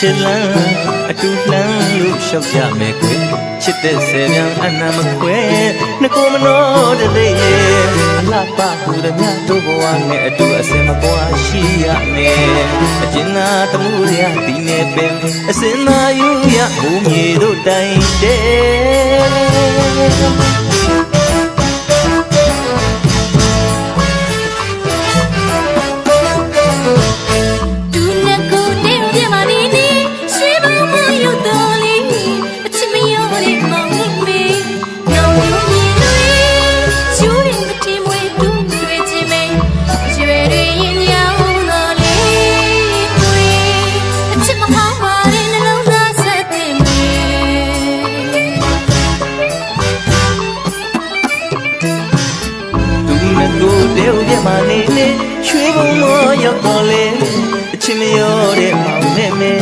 ချစ်လန်းအတူလှမ်းလို့ရှောက်ကြမယ်ကွယ်ချစ်တဲ့ဆယ်ပြန်အနံမခွဲနှကိုမနောတည်းရဲ့အလှပဟူသည်များတို့ဘဝနဲ့အတူအစင်မပွားရှိရမယ်အကျဉ်းသာတမှုရဒီနဲ့ပင်အစင်သာယူရဘူမြေတို့တိုင်ရွှေဘုံမောရောက်တော်လေအချင်းမရောတဲ့မောင်နဲ့မဲ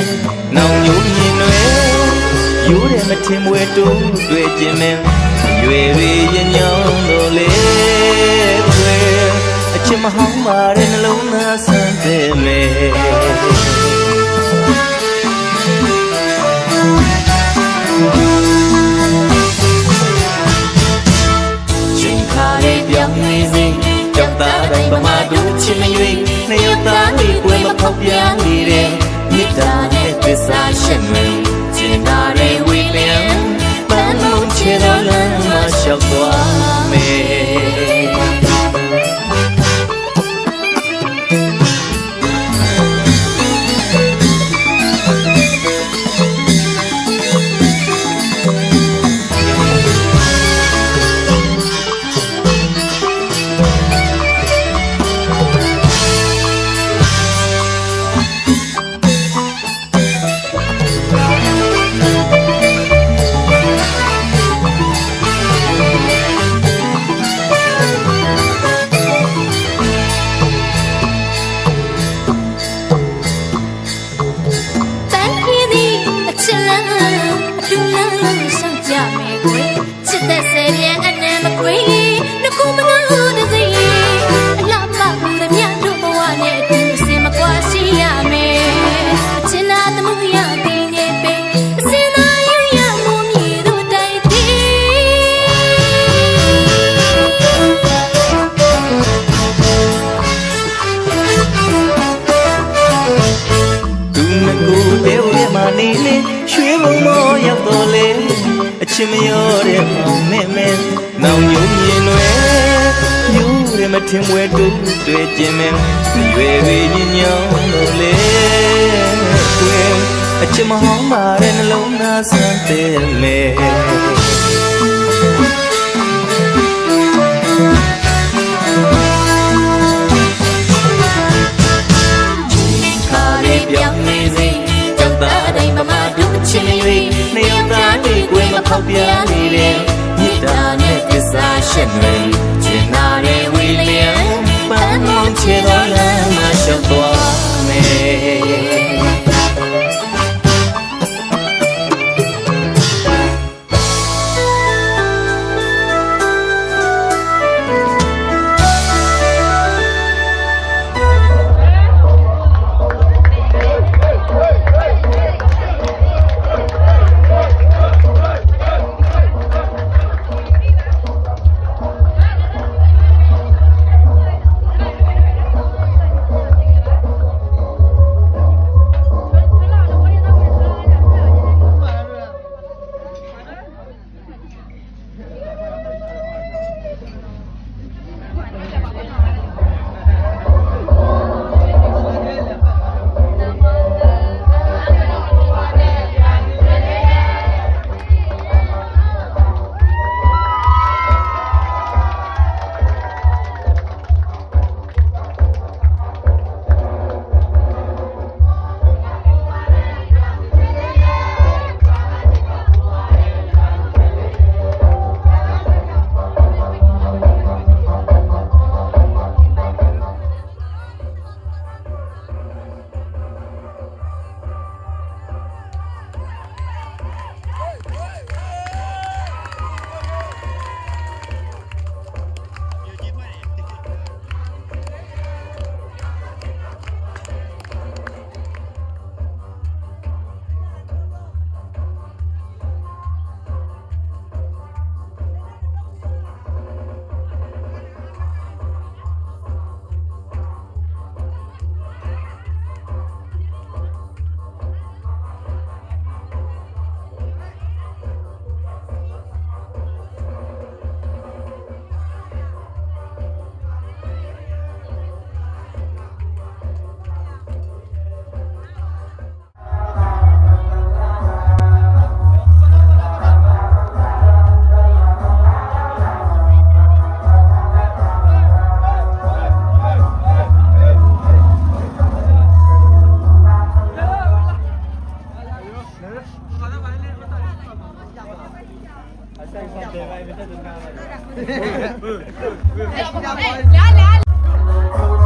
နောင်ညိုမြင်တွေရိုးတယ်မထင်မွယ်တိုးတွေ့ခြင်းမဲရွယ်ရရင်ညောင်းတော်လေွယ်အချင်းမဟောင်းပါတဲ့နှလုံးသားဆန်းတဲ့မဲချိန်ခါလေးပြောင်းနေစေကြောက်သားတိုင်းဗမာတို့ချစ်မရွေးနှစ်ယောက်သားလေးပွဲမဖောက်ပြနေတဲ့မေတ္တာနဲ့သစ္စာရှင်တွေကျင်နာတဲ့ဝေလျံပန်းလုံးချေတော်လမ်းမှာလျှောက်သွားမယ်ရွှေဘုံမောရောက်တော်လေအချင်းမရောတဲ့မောင်နဲ့မဲနောင်ညိုမြင်တွေယူတယ်မထင်မွယ်တူတွေ့ခြင်းမဲရွယ်ရည်ညောင်းတော်လေွယ်အချင်းမဟောင်းပါတဲ့နှလုံးသားဆန်းတဲ့မဲပြောင်းနေစေကြောက်သားတိုင်းမမတို့ချစ်ရွေးနှစ်ယောက်သားလေးကိုမဖောက်ပြနေတဲ့မေတ္တာနဲ့သစ္စာရှင်တွေကျင်နာတဲ့ဝေလျံပန်းလုံးချေတော်လမ်းမှာလျှောက်သွားမယ် လာ